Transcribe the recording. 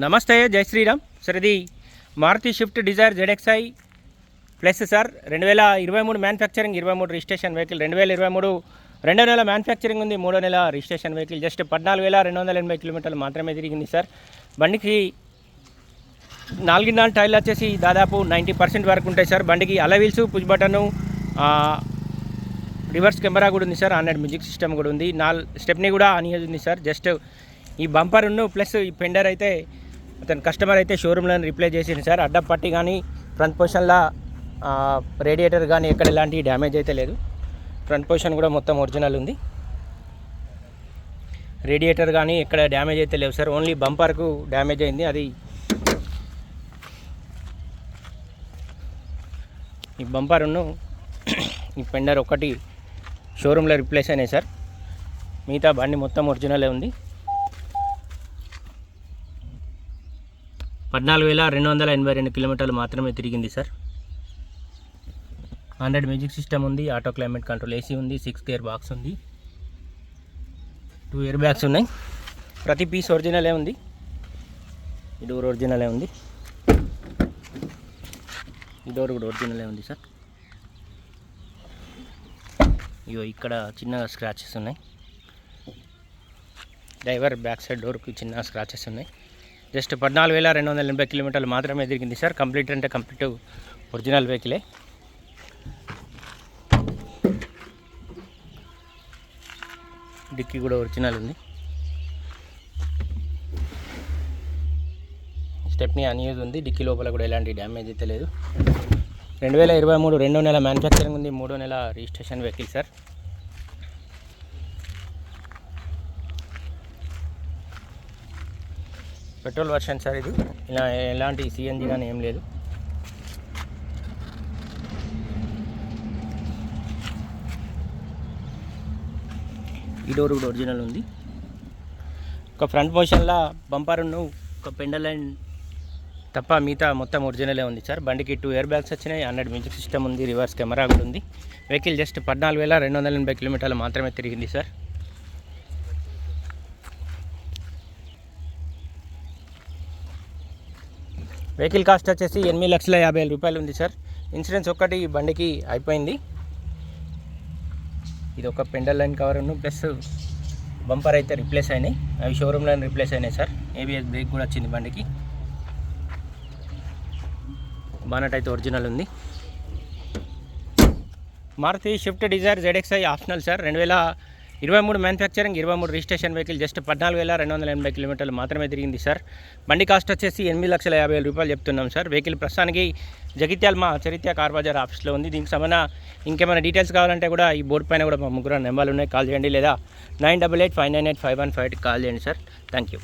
నమస్తే, జై శ్రీరామ్ సార్. ఇది Maruti Swift Dzire ZXi plus sir. 2023 manufacturing, 23 registration vehicle. 2023 రెండో నెల మ్యానుఫ్యాక్చరింగ్ ఉంది, మూడో నెల రిజిస్ట్రేషన్ వెహికల్. జస్ట్ 14,280 కిలోమీటర్లు మాత్రమే తిరిగింది సార్. బండికి 4 టైర్లు వచ్చేసి దాదాపు 90% వరకు ఉంటాయి సార్. బండికి alloy wheels, push button, reverse camera కూడా ఉంది సార్. 100 మ్యూజిక్ సిస్టమ్ కూడా ఉంది. 4 స్టెప్ని కూడా అనియజ్ ఉంది సార్. జస్ట్ ఈ బంపర్ ప్లస్ ఈ ఫెండర్ అయితే అతను కస్టమర్ అయితే షోరూంలో రిప్లేస్ చేసింది సార్. అడ్డం పట్టి కానీ ఫ్రంట్ పొజిషన్లో రేడియేటర్ కానీ ఎక్కడ ఎలాంటి డ్యామేజ్ అయితే లేదు. ఫ్రంట్ పొజిషన్ కూడా మొత్తం ఒరిజినల్ ఉంది. రేడియేటర్ కానీ ఎక్కడ డ్యామేజ్ అయితే లేవు సార్. ఓన్లీ బంపర్కు డ్యామేజ్ అయింది. అది ఈ బంపర్ను ఈ ఫెండర్ ఒకటి షోరూంలో రిప్లేస్ అయినాయి సార్. మిగతా బండి మొత్తం ఒరిజినలే ఉంది. 14,282 కిలోమీటర్లు మాత్రమే తిరిగింది సార్. 100 మ్యూజిక్ సిస్టమ్ ఉంది, ఆటో క్లైమేట్ కంట్రోల్, ఏసీ ఉంది, 6 గేర్ బాక్స్ ఉంది, 2 ఎయిర్ బ్యాగ్స్ ఉన్నాయి. ప్రతి పీస్ ఒరిజినలే ఉంది. ఈ డోర్ ఒరిజినలే ఉంది, ఈ డోర్ కూడా ఒరిజినలే ఉంది సార్. ఇగో ఇక్కడ చిన్నగా స్క్రాచెస్ ఉన్నాయి. డ్రైవర్ బ్యాక్ సైడ్ డోర్కి చిన్న స్క్రాచెస్ ఉన్నాయి. జస్ట్ 14,280 కిలోమీటర్లు మాత్రమే తిరిగింది సార్. కంప్లీట్ అంటే కంప్లీట్ ఒరిజినల్ వెహికలే. డిక్కీ కూడా ఒరిజినల్ ఉంది. స్టెప్ని అన్యూజ్ ఉంది. డిక్కీ లోపల కూడా ఎలాంటి డ్యామేజ్ అయితే లేదు. 2023 రెండో నెల మ్యానుఫ్యాక్చరింగ్ ఉంది, మూడో నెల registration vehicle sir. Petrol version sir. ఇది ఇలా ఎలాంటి సిఎన్జి కానీ ఏం లేదు. ఈ డోర్ కూడా ఒరిజినల్ ఉంది. ఒక ఫ్రంట్ పొజిషన్లో బంపర్ను ఒక పెండల్ లైన్ తప్ప మిగతా మొత్తం ఒరిజినలే ఉంది సార్. బండికి 2 ఎయిర్ బ్యాగ్స్ వచ్చినాయి, 100 మ్యూజిక్ సిస్టమ్ ఉంది, రివర్స్ కెమెరా కూడా ఉంది. వెహికల్ జస్ట్ 14,280 కిలోమీటర్లు మాత్రమే తిరిగింది సార్. వెహికల్ కాస్ట్ వచ్చేసి 8,50,000 రూపాయలు ఉంది సార్. ఇన్సూరెన్స్ ఒక్కటి బండికి అయిపోయింది. ఇది ఒక పెండల్ లైన్ కవర్ను ప్లస్ బంపర్ అయితే రిప్లేస్ అయినాయి. అవి షోరూంలో రిప్లేస్ అయినాయి సార్. ఏబిఎస్ బ్రేక్ కూడా వచ్చింది బండికి. బానట్ అయితే ఒరిజినల్ ఉంది. Maruti Swift Dzire ZXi optional sir. 2023 manufacturing, 23 registration vehicle. Just 14,280 కిలోమీటర్లు మాత్రమే తిరిగింది సార్. బండి కాస్ట్ వచ్చేసి 8,50,000 రూపాయలు చెప్తున్నాం సార్. వెహికల్ ప్రస్తుతానికి జగిత్యాల మా చరిత్ర కార్ బజార్ ఆఫీస్లో ఉంది. దీనికి సంబంధించిన ఇంకేమైనా డీటెయిల్స్ కావాలంటే కూడా ఈ బోర్డు పైన కూడా మా ముగ్గురు నెంబర్లు ఉన్నాయి, కాల్ చేయండి. లేదా 9885985158 కాల్ చేయండి సార్. Thank you.